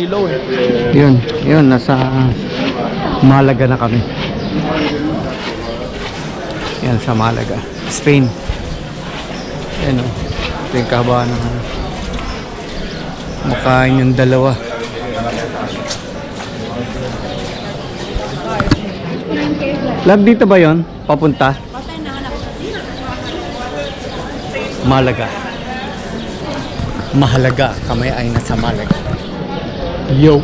ilaw eh. Yun, nasa Malaga na kami. Yan, sa Malaga, Spain. Yan o, ito yung kahabaan ng makain yung dalawa. Love, dito ba yon? Papunta? Malaga. Mahalaga, kami ay nasa Malaga. Yo!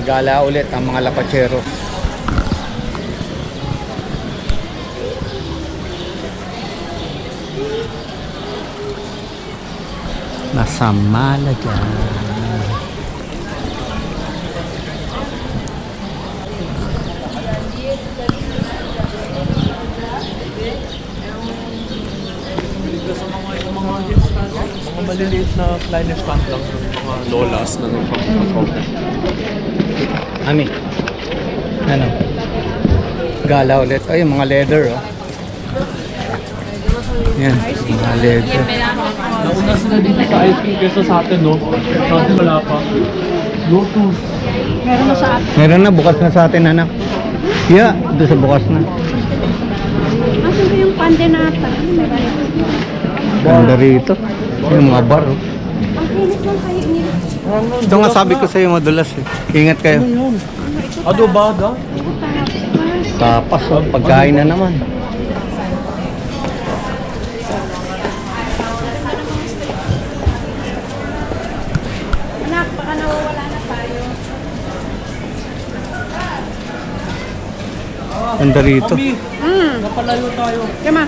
Gala ulit ang mga lapachero. Nasa Malaga. Mga maliliit na kleiner stand lang ng mga lolas na nagpapapapapapap. Ami. Ano? Gala ulit. Ay, mga leather, oh. Yan, mga leather. Nauna sila dito sa ice cream kesa sa atin, no? Sa atin wala pa. Lotus. Meron na sa atin. Meron na, bukas na sa atin, anak. Yeah, doon sa bukas na. Asan ba yung pande nata? Ganda rito. Yung mga bar, oh. Ang hinis lang kayo nila. Ito nga sabi ko sa iyo, madulas, eh. Ingat kayo. Ano yun? Adobada? Tapas, oh. Pagkain na naman. Anak, baka nawawala na tayo. Ganda rito. Mami, napalayo tayo. Kama?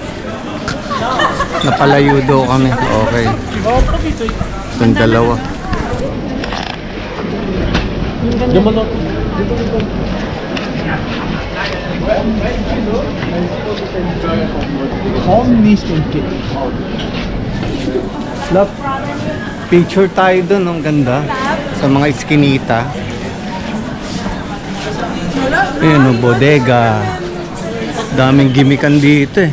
Napalayo daw kami. Okay. Itong dalawa. Diyan mo Home Nist and Kit. Love, picture tayo doon. Ang ganda. Sa mga iskinita. Ayan, oh, bodega. Daming gimikan dito, eh.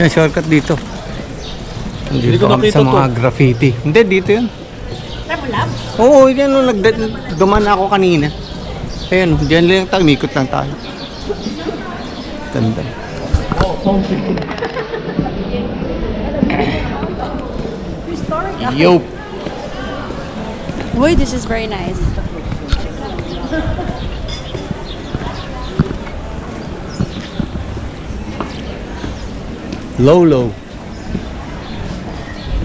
Yan, shortcut dito. Dito kami sa mga graffiti. Hindi, dito yun. Oo, yan o. Duman ako kanina. Ayan, diyan lang tayo. Mikot lang tayo. Ganda. Yo! Uy, this is very nice. Lolo.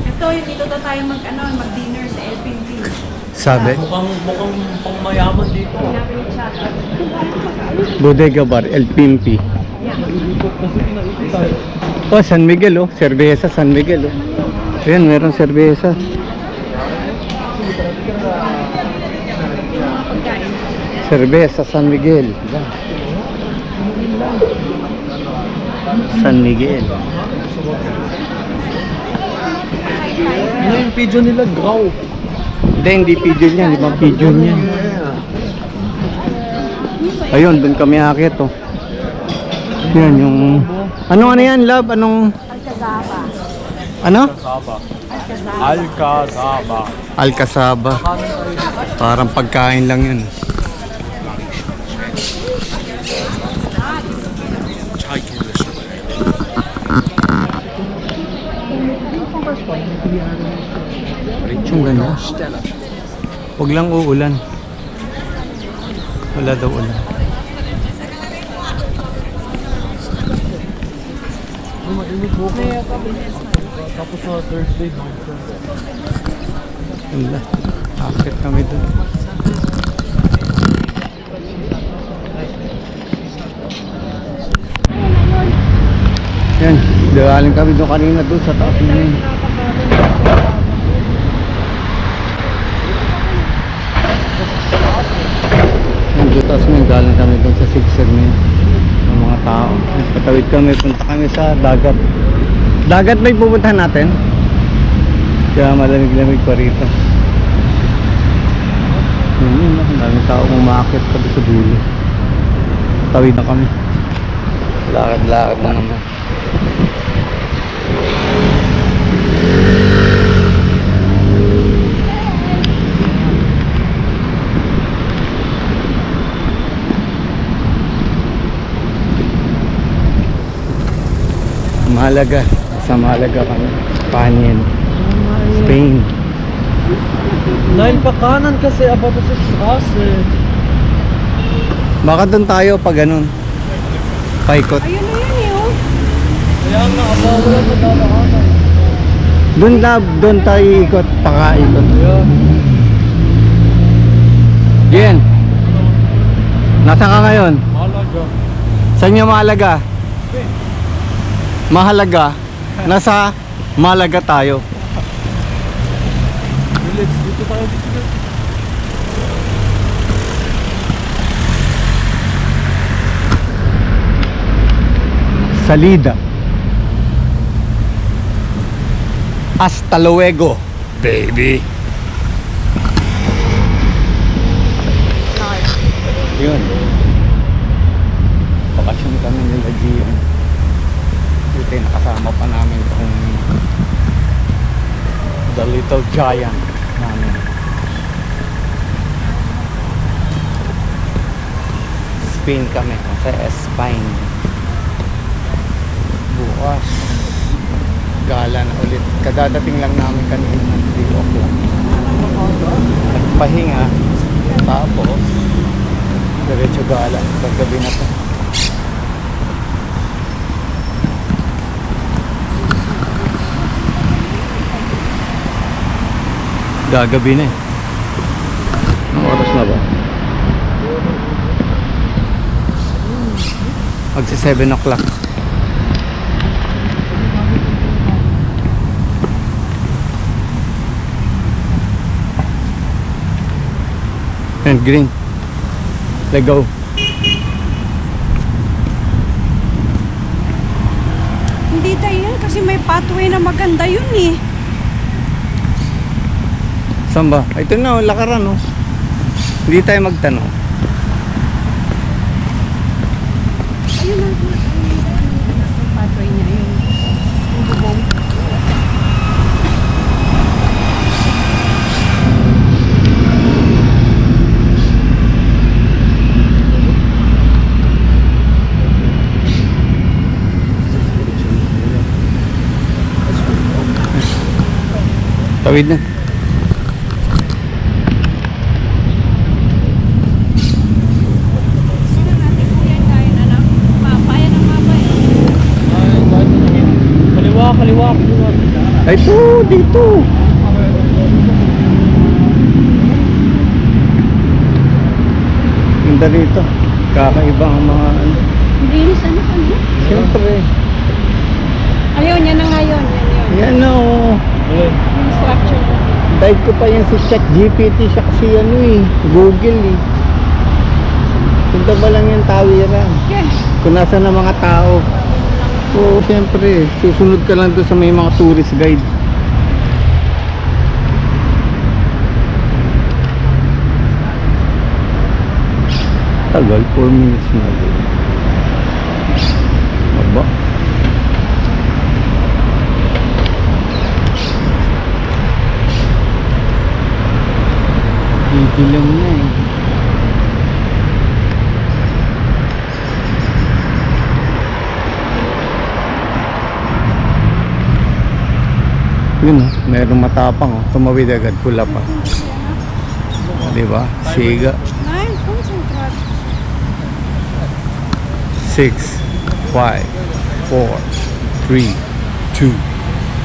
Ito, yung dito daw tayo mag-dinner sa LPP. Sabi? Mukhang pangmayaman dito. Hanapin yung chat. Bodega Bar, El Pimpi. Kasi pinaikot tayo. Oh, San Miguel, oh. Cerveza San Miguel, oh. Ayan, meron cerveza. Cerveza San Miguel. San Miguel. Ano yung pigeon nila? Graw. Hindi pigeon yan. Di ba pigeon yan? Ayun, dun kami akit, oh. Yan yung... Ano yan, love? Anong... Alcazaba. Ano? Alcazaba. Alcazaba. Parang pagkain lang yun. Yung ganda. Huwag lang uulan. Wala daw ulan. Tapos sa Thursday, Ganda. Akit kami dun. Yan. Dagaling kami doon kanina doon sa taas na yun. Yan, doon taas na yun. Galing kami doon sa Sigsag na yun. Ng mga tao. Patawid kami. Punta kami sa dagat. Dagat ba yung pupuntahan natin? Kaya malamig-lamig pa rito. Ang daming tao umakit pa sa dulo. Tawid na kami. Lakad-lakad na naman. Malaga. Sa Malaga kami. Panyin. Spain. Nine pa kanan kasi about sa Straße. Baka doon tayo pag ganun. Paikot. Ayun na yun eh, oh. Kaya nga, abawala sa dadaanan. Doon tayo ikot. Pakaikot. Ayan. Jen. Nasaan ka ngayon? Malaga. Saan yung Malaga? Mahalaga. Nasa Malaga tayo. Let's dito tayo dito. Salida. Hasta luego, baby. Yun. Bakasyon kami nila Gio. Buti nakasama pa namin itong The Little Giant namin. Spain kami sa Spain. Bukas gala na ulit. Kadadating lang namin kanina ng 3 o'clock. Nagpahinga. Tapos diretso gala. Paggabi na to. Gagabi na eh. Anong oras na ba? Magsi 7 o'clock. And green. Let go. Hindi tayo yun kasi may pathway na maganda yun eh. Saan ba? Ito na, lakaran oh. Hindi tayo magtanong. Ayun na. Yung pathway niya yun. Yung bubong. Tawid na. Kaliwa. Ay po, dito. Ganda dito. Kakaiba ang mga ano. Linis ano. Siyempre. Ayun, yan na nga yun. Yan o. Yung structure. Dive ko pa yan si ChatGPT siya kasi ano eh. Google eh. Punta ba lang yung tawiran? Yes. Kung nasa na mga tao. Oo, siyempre. Susunod ka lang doon sa may mga tourist guide. Tagal, 4 minutes na. Aba. Idilang na eh. Yun oh, mayroong matapang oh. Tumawid agad, pula pa. Diba? Siga. 6, 5, 4, 3, 2,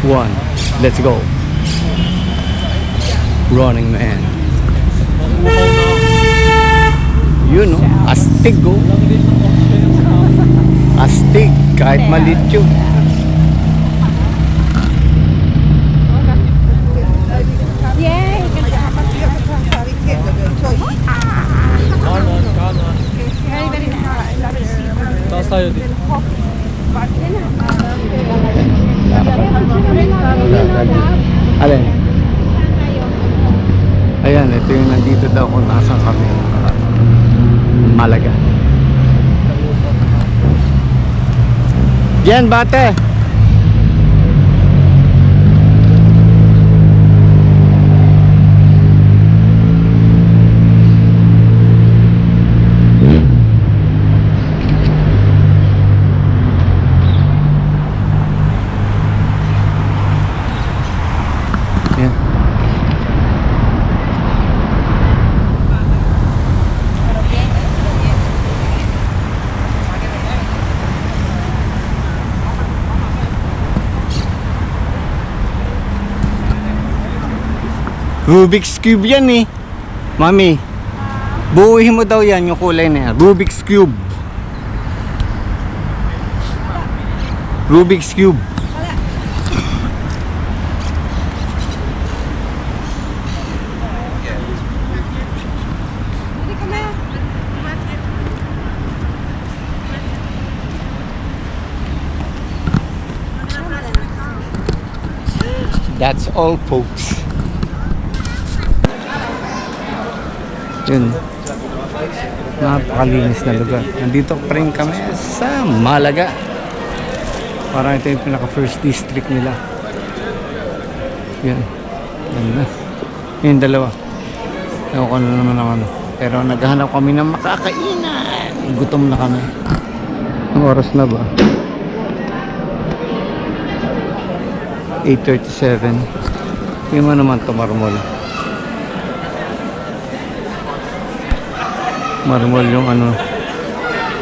1. Let's go. Running man. Yun oh, astig oh. Astig, kahit maliit yun. Yay! Kanan. Taas tayo dito. Alin? Ayan, ito yung nandito daw kung nasaan kami. Malaga. Diyan, bate. Yan. Rubik's Cube yan eh. Mami, buuhin mo daw yan yung kulay na yan. Rubik's Cube. Rubik's Cube. Hindi ka na. That's all, folks. Yun. Napakalinis na lugar. Nandito pa rin kami sa Malaga. Parang ito yung pinaka first district nila. Yun. Ganda. Yung dalawa. Ewan ko na naman ang ano. Pero naghahanap kami ng makakainan. Gutom na kami. Ang oras na ba? 8:37. Yung ano naman ito, Marmol. Marmol yung ano,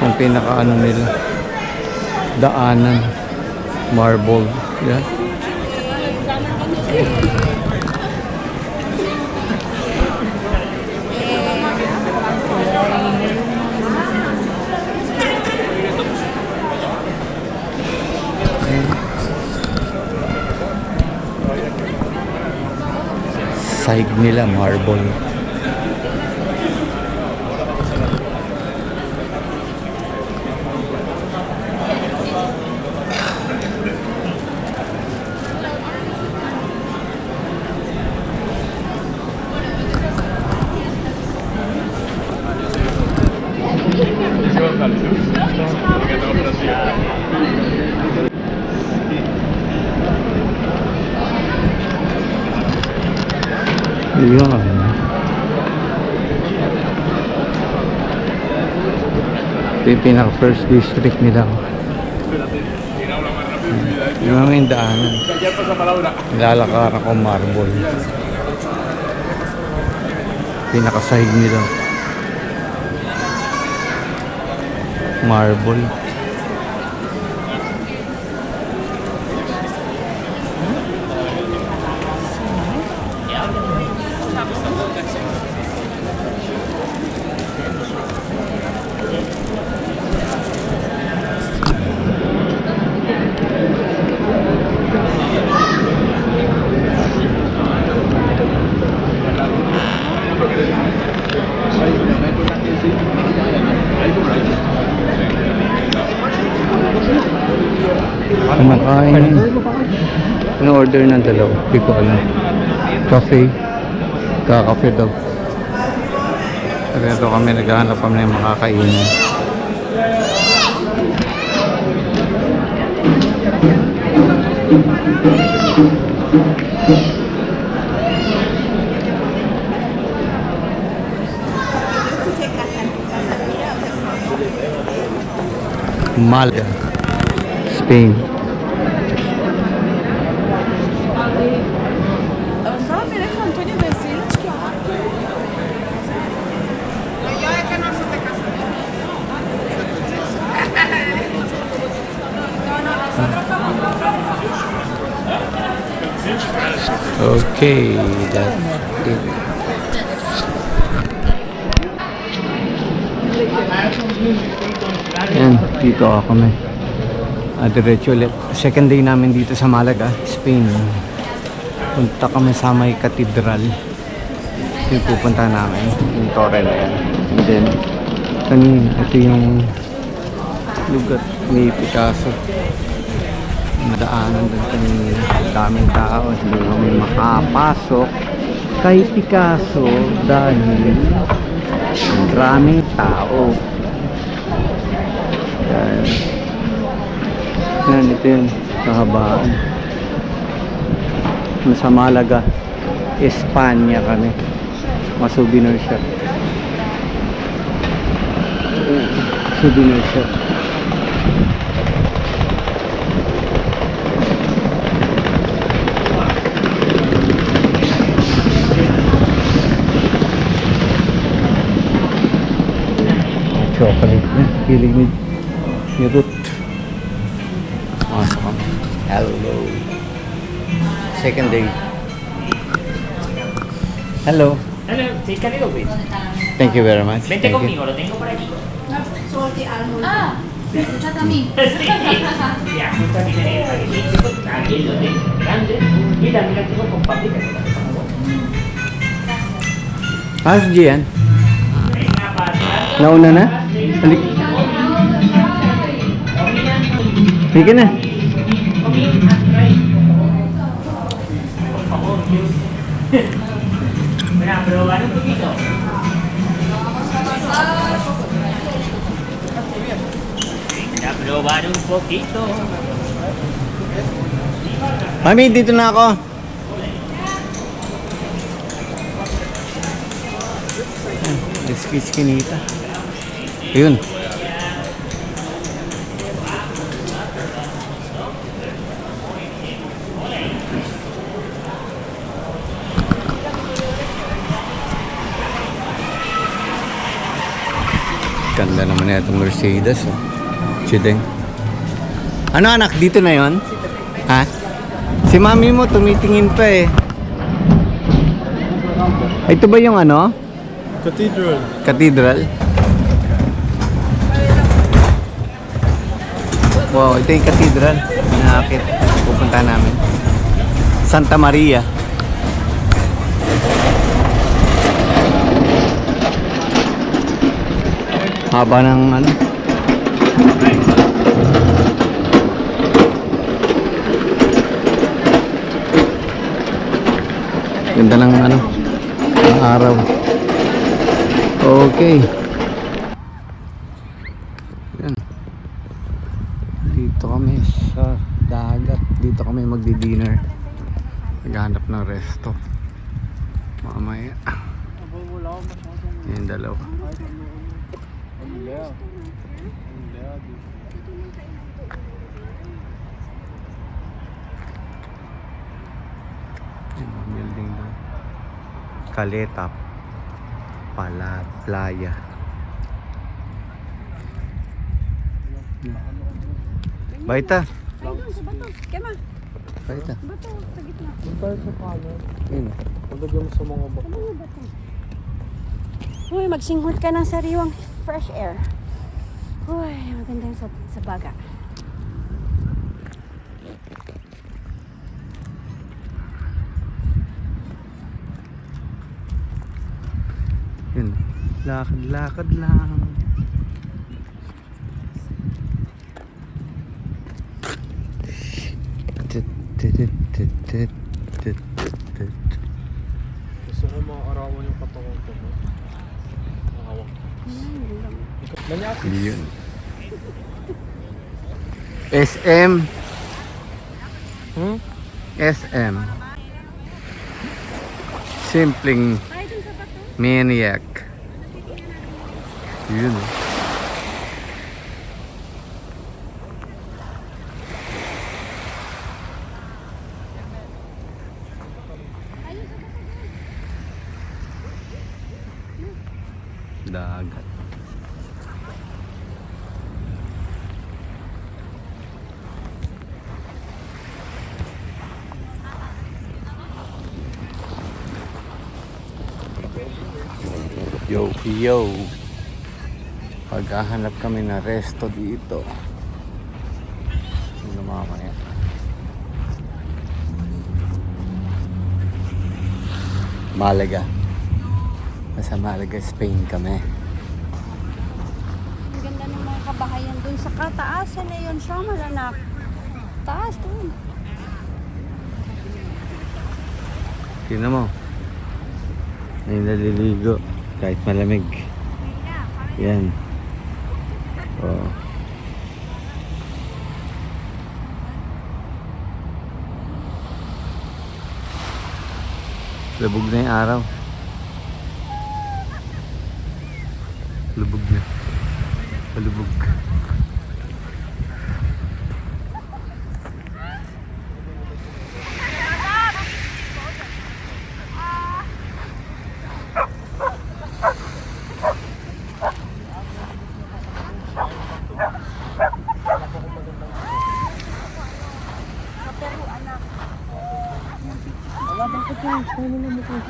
yung pinaka ano nila, daanan, marble. Yan. Side nila marble. Yun. Ito yung pinaka first district nila. Yung mga yung daanan. Nilalakaran ko marble. Pinaka side nila. Marble. Kumakain. In-order ng dalawa. Hindi ko alam. Cafe. Kakafe daw. Pero kami naghahanap kami ng makakainin. Malaga, Spain. Okay, that's it. Yan, dito ako kami. Diretso ulit. Second day namin dito sa Malaga, Spain. Punta kami sa may katedral. Yung pupunta namin, yung torre na yan. And then, kanina, ito yung lugar ni Picasso. Nadaanan doon kanina. Daming tao. Hindi kami makapasok kay Picasso dahil maraming tao. Yan. Yan, ito yun. Kahabaan. Nasa Malaga, Espanya kami. Mga souvenir shop. Souvenir shop. Chocolate na. Feeling ni Ruth. Awesome. Hello. Second day. Hello. Hello, sí, Caribe, güey. Thank you very much. Vente Thank you. conmigo, lo tengo por aquí. Salty almond. Ah, escúchate a mí. Ya, justo aquí tenés el paquetito, aquí lo tengo grande, y también lo tengo con papitas, que también son buenas. Ah, si Gian. Venga, pasa. Nauna na? Halik. Sige na. Por favor, mira, probar un poquito. Venga, probar un poquito. Mami, dito na ako. Iskinita. Yun. Ganda naman na itong Mercedes. Oh. Chideng. Ano anak, dito na yon? Ha? Si mami mo tumitingin pa eh. Ito ba yung ano? Cathedral. Cathedral? Wow, ito yung cathedral. Nakakit. Pupunta namin. Santa Maria. Haba ng ano. Ganda ng ano. Ng araw. Okay. Yan. Dito kami sa dagat. Dito kami magdi-dinner. Naghahanap ng resto. Mamaya. Yan dalawa. Yan ang building doon. Caleta pala playa. Baita. Kema, Baita. bato sa gitna. Punta sa kanan. Yun. Pagdagyan mo sa mga bako. Uy, magsinghot ka ng sariwang fresh air. Uy, maganda yung sa baga. Yun. Lakad-lakad lang. Gusto ko maarawan yung katawan ko. Mahawak. Manyakis. Yun. SM. SM. Simpleng maniac. Yun. Dagat. Yo, yo. Paghahanap kami na resto dito. Ano mamaya? Malaga. Nasa Malaga, Spain kami. Ang ganda ng mga kabahayan dun sa kataasan na yun siya, malanak. Taas dun. Tingnan mo. May naliligo. Kahit malamig. Yan. Oh. Lubog na yung araw. Lubog na. Palubog.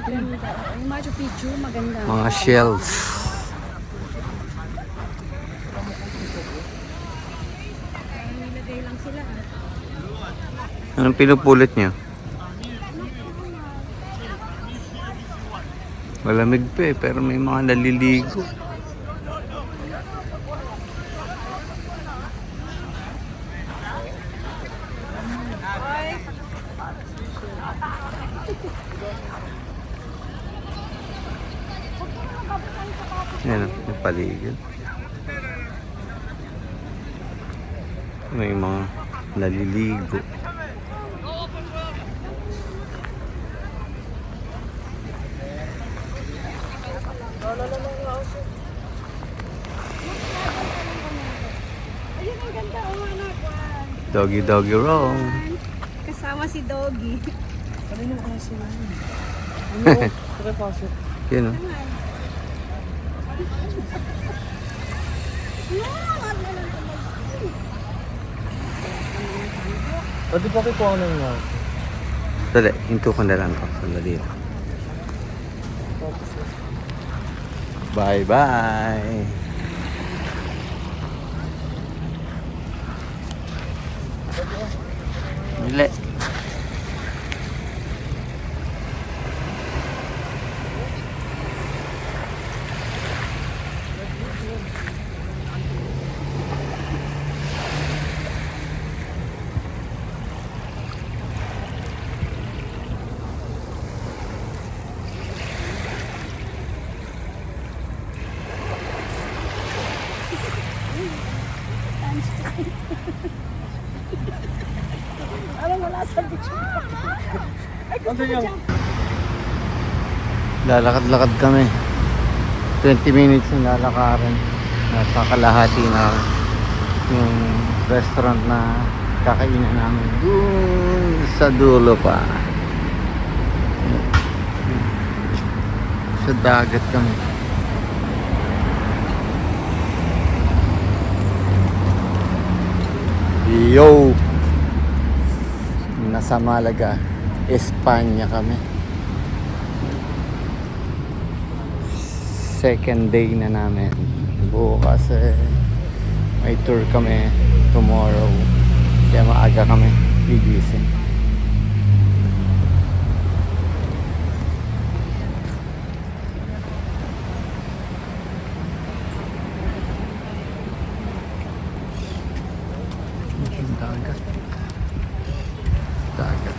Yung Machu Picchu, maganda. Mga shells. Nilagay lang sila. Anong pinupulot niyo? Malamig pa eh, pero may mga naliligo. Yan o, yung paligid. May mga naliligo. Ayun, ang ganda. Oh, anak. Doggy doggy roll. Kasama si Doggy. Kanino kasi yun? Ano? Tara, pasok. Yun o. Pwede pa kikuha na nga. Dali, hinto ko na lang to. Sandali lang. Bye bye. Mili. Parang wala sa picture. Ay, gusto ko dyan. Lalakad-lakad kami. 20 minutes yung lalakaran. Nasa kalahati na yung restaurant na kakainan namin. Doon sa dulo pa. Sa dagat kami. Yo! Nasa Malaga, Espanya kami. Second day na namin. Bukas may tour kami tomorrow. Kaya maaga kami gigising.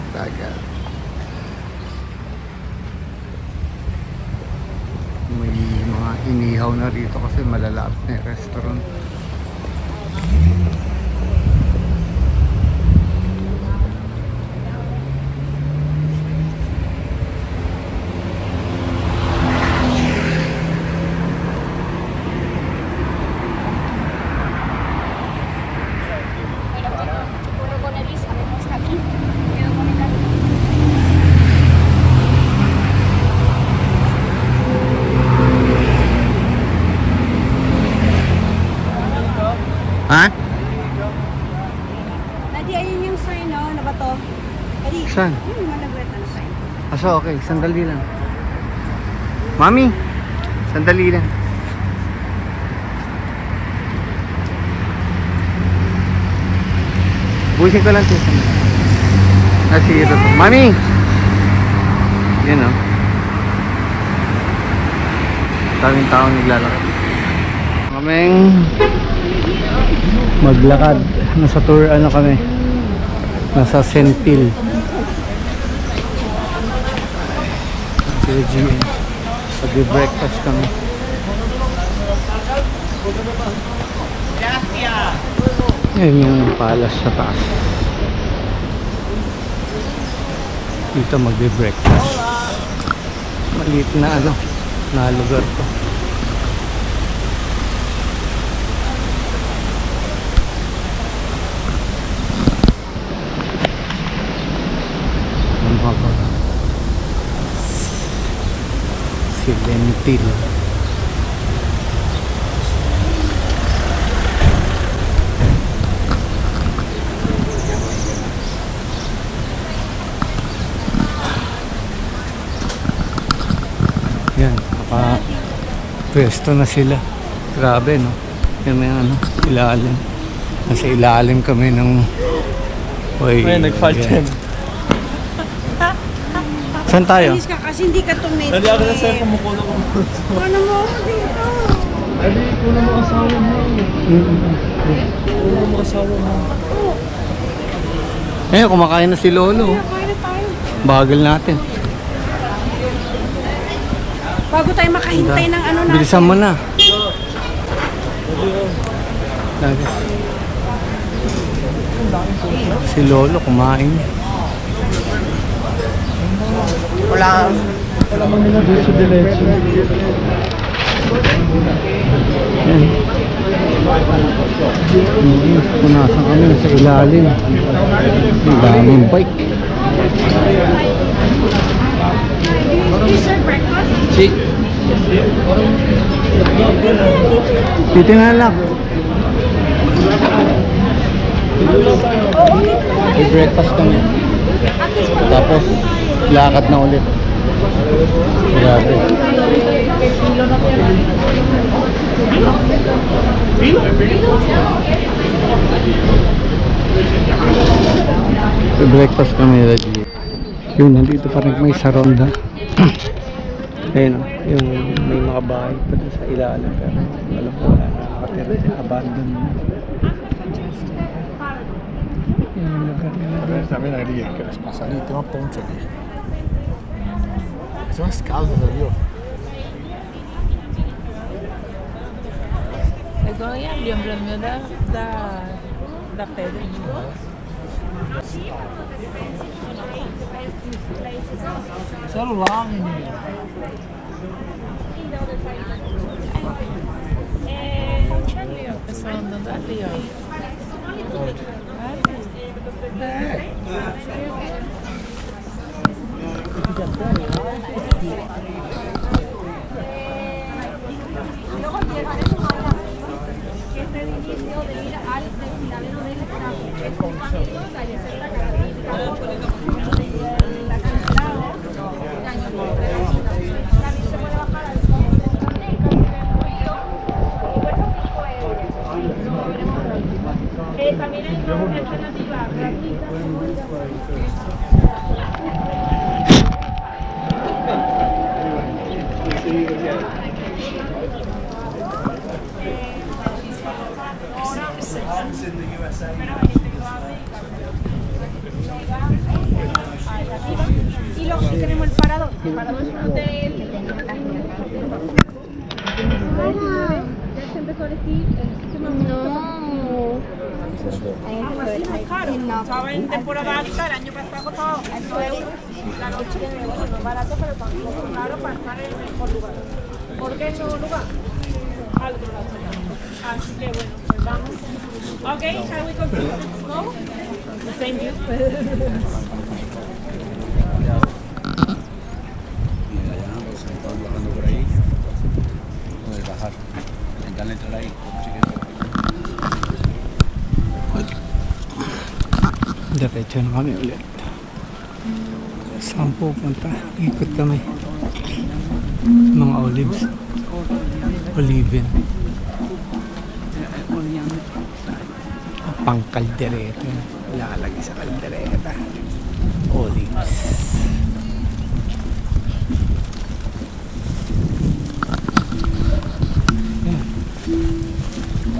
Dagat. May mga inihaw na rito kasi malalapit na yung restaurant. Ha? Daddy, ayun yung sign, no? Na ba to? Daddy, Saan? yung malagreta na sign. Aso, okay. Sandali lang. Mami, sandali lang. Busin ko lang ito. Nasira to. Mami! Yan o. Daming taong naglalakad. Kaming maglakad. Nasa tour kami. Nasa Sentil. Sa GM. Pag-breakfast kami. Yan yung palace sa taas. Dito mag-breakfast. Maliit na ano, na lugar to. Ang haba. Silentil. Yan, pwesto na sila. Grabe, no? Yan may ano, ilalim. Nasa ilalim kami ng... Uy, Ay, nag-fall yan. time. Saan tayo? Alis ka kasi hindi ka tumit. Dali ako na sa'yo kumukulo ko. Ano mo ako dito? Dali, kulang mo asawa mo. Kulang mo asawa mo. Eh, kumakain na si Lolo. Kaya na tayo. Bagal natin. Bago tayo makahintay ng ano natin. Bilisan mo na. Lagi. Si Lolo kumain. Wala man nila doon sa diretso. Yan. Punasan kami sa ilalim. Ang daming bike. Is there breakfast? Dito na lang. May breakfast kami. Tapos lakad na ulit. Grabe. May breakfast kami lagi. Yun, nandito pa rin may sa ronda. Ayun o, yung may mga bahay pa doon sa ilalim pero alam ko wala na nakatira, abandon na. Yung lugar nila. También habría que las pasan y tengo poncho aquí. Son unas caldas de Dios. Agora eu lembro-me da pedra de Deus. Celular, menino. Tinha ali, ó, o pessoal andando ali, ó. También hay una alternativa gratuita. Y luego tenemos el parador. El parador es un hotel. Ya se empezó a decir el sistema. Estaba en temporada alta, el año pasado costaba 8 euros la noche, no es barato, pero tampoco es caro para estar en el mejor lugar. ¿Por qué es mejor lugar? Algo así que bueno, pues vamos. Ok, shall we continue? No? The same view. Bajando por ahí. Puedes bajar. Intentar entrar ahí. Diretso na kami ulit. Saan pupunta? Ikot kami. Mga olives. Olivin. Pang kaldereta. Lalagay sa kaldereta. Olives. Yan.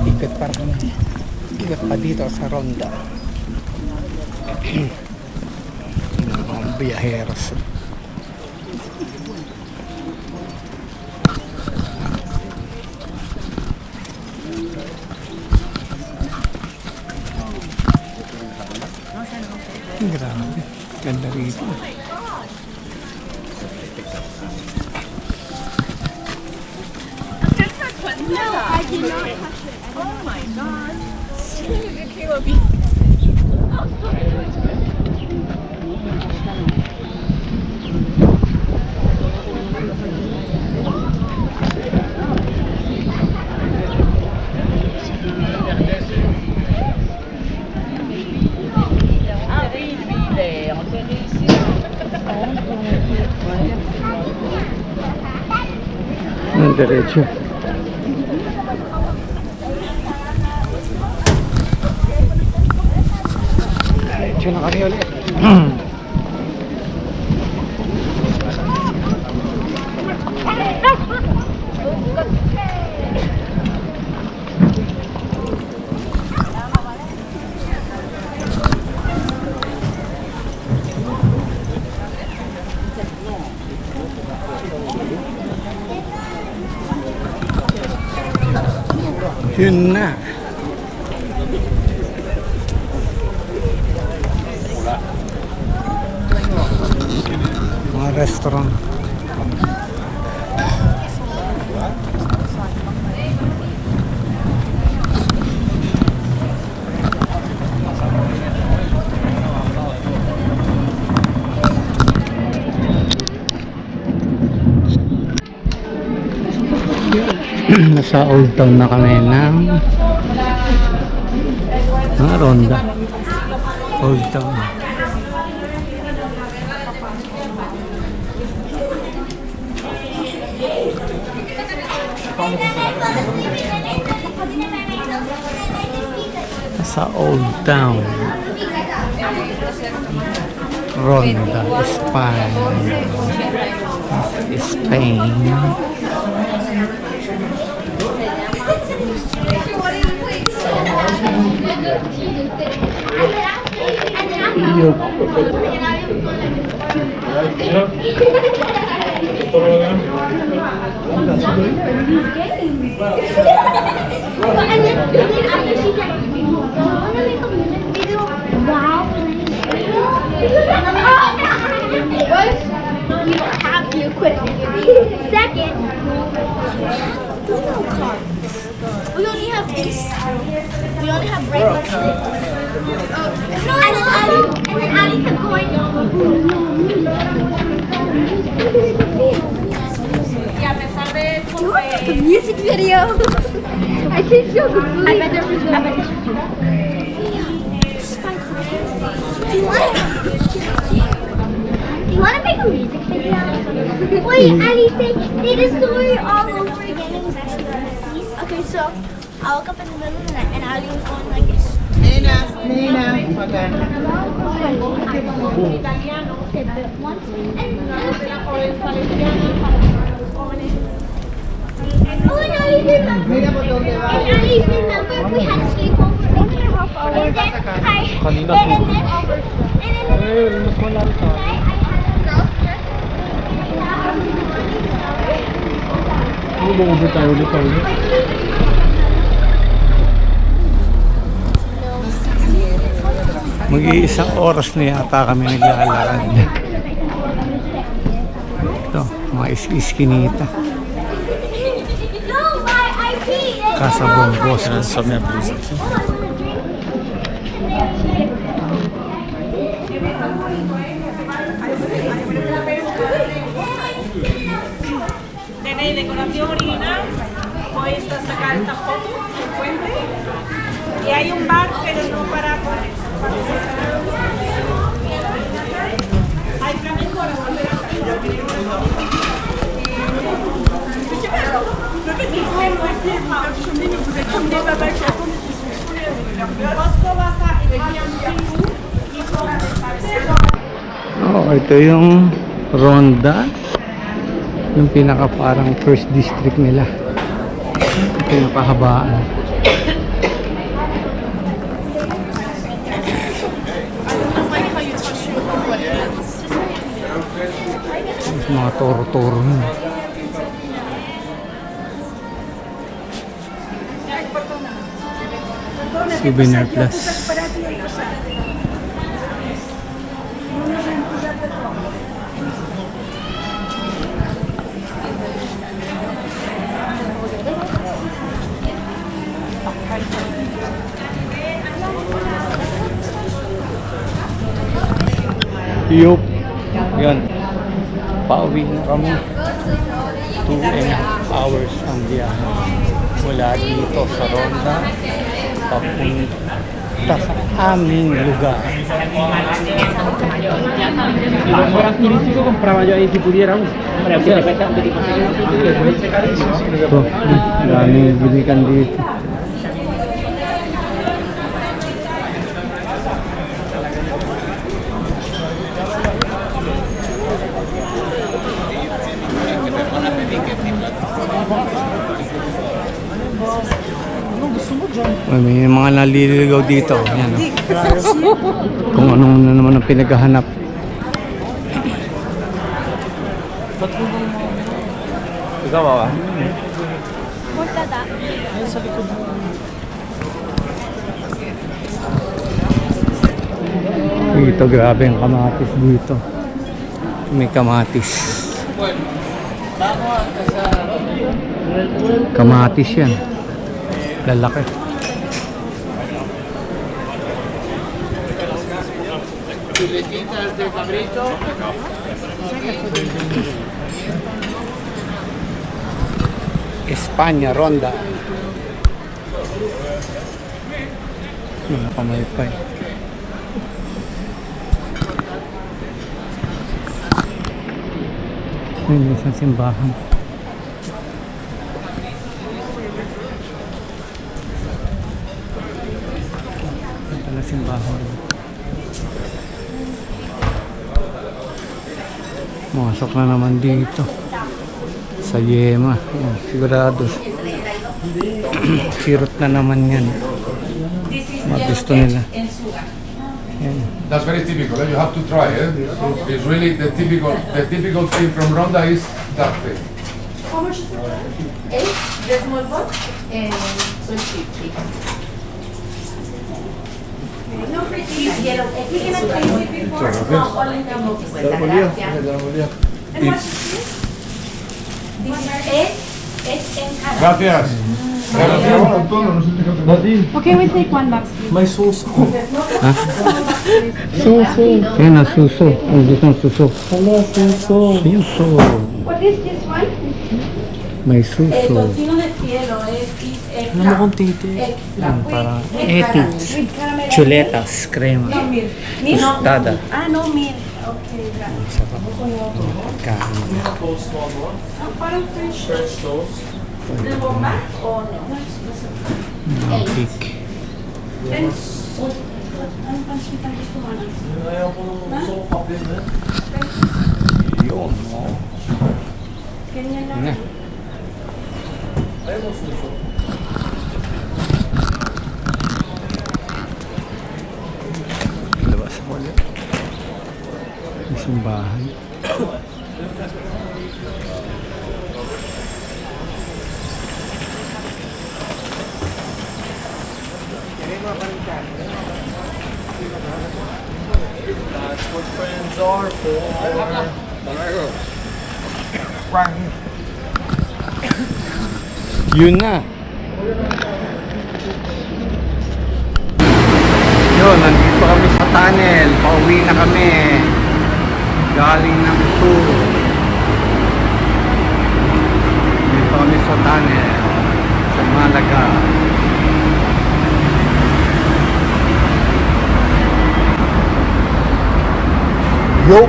Ikot pa kami. Ikot pa dito sa ronda. Mga biyaheros. Grabe, ganda rito. I did not touch it. Oh my god. It came up. Ang diretso. Diretso na kami ulit. Yun na. Mga restaurant. Nasa Old Town na kami ng Ronda. Old Town. Nasa Old Town. Ronda, Spain. Spain. You quit. Second, we only have this. We only have regular. No, and then Ali kept going. The music video. I can show the food. I bet there's Do you want to make a music video? Wait, Ali, say the story all over again in please. Okay, so I woke up in the middle of the night and Ali was going like this. Nina, maganda. Said that once, and Ali remember we had sleepover and then Mas malaki sa akin. Ano ba ulit tayo ulit? Mag-iisang oras na yata kami naglalakad. Ito, mga iskinita. Casa Bombos. Tenéis decoración original, puedes sacar esta foto del puente y hay un bar pero no para hay flamenco Oh, ito yung Ronda. Yung pinaka parang first district nila. Ito yung kahabaan. Mga toro-toro nun. Souvenir Plus. Yup. Yan. Pauwi na kami. 2.5 hours ang biyahe. Mula dito sa Ronda. Papunta sa aming lugar. Los fueran turísticos compraba yo ahí si pudiera uno. Hombre, si te cuesta un poquito más. Ito, daming bilikan dito. Ay, may mga naliligaw dito. Yan, oh. Kung anong na naman ang pinaghahanap. Ikaw ba? Mortada. Dito, grabe ang kamatis dito. May kamatis. Kamatis yan. Lalaki. Espanya, Ronda. Mga kamaypay. May isang simbahan. Ito na simbahan. Masok na naman dito. Sa Yema. Yan, sigurado. Sirot na naman yan. Magusto nila. Yan. That's very typical. You have to try. It's really the typical thing from Ronda is that thing. How much is it? 8, the small box, and 250. No free cheese, yellow egg. We cannot taste it before. No, all in the box. Gracias. And what is this? This is egg and carrot. Gracias. Okay, we take one box. May suso. Ha? Suso. Yan na, suso. Ang gusto ng suso. Hala, suso. Suso. What is this one? May suso. Tocino de cielo es Ano mo kung titi? Yan, parang etits. Chuletas, crema. Tostada. Ah, no milk. Okay, gracias. Kain. Parang French toast. de bomba o no? Cake. Anong pansitan gusto mo na? Ayaw ko nung gusto ko kape na. Yun. Ganyan lang. Na. Ayaw mo suso. Labas ako ulit. May simbahan. That's what friends are for. Yun na. Yun, nandito kami sa tunnel. Pauwi na kami. Galing ng tour. Dito kami sa tunnel. Sa Malaga. Yo!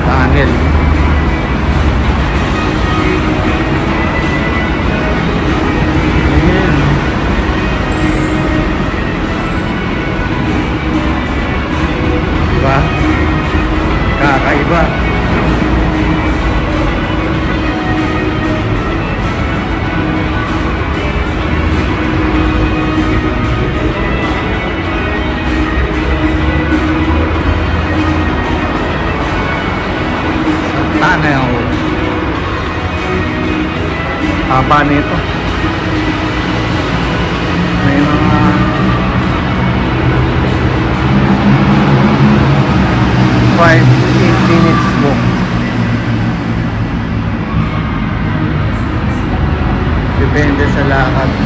Tunnel. Ayan. Diba? Kakaiba. Tunnel. Haba nito. May mga 5 to 8 minutes walk. Depende sa lakad.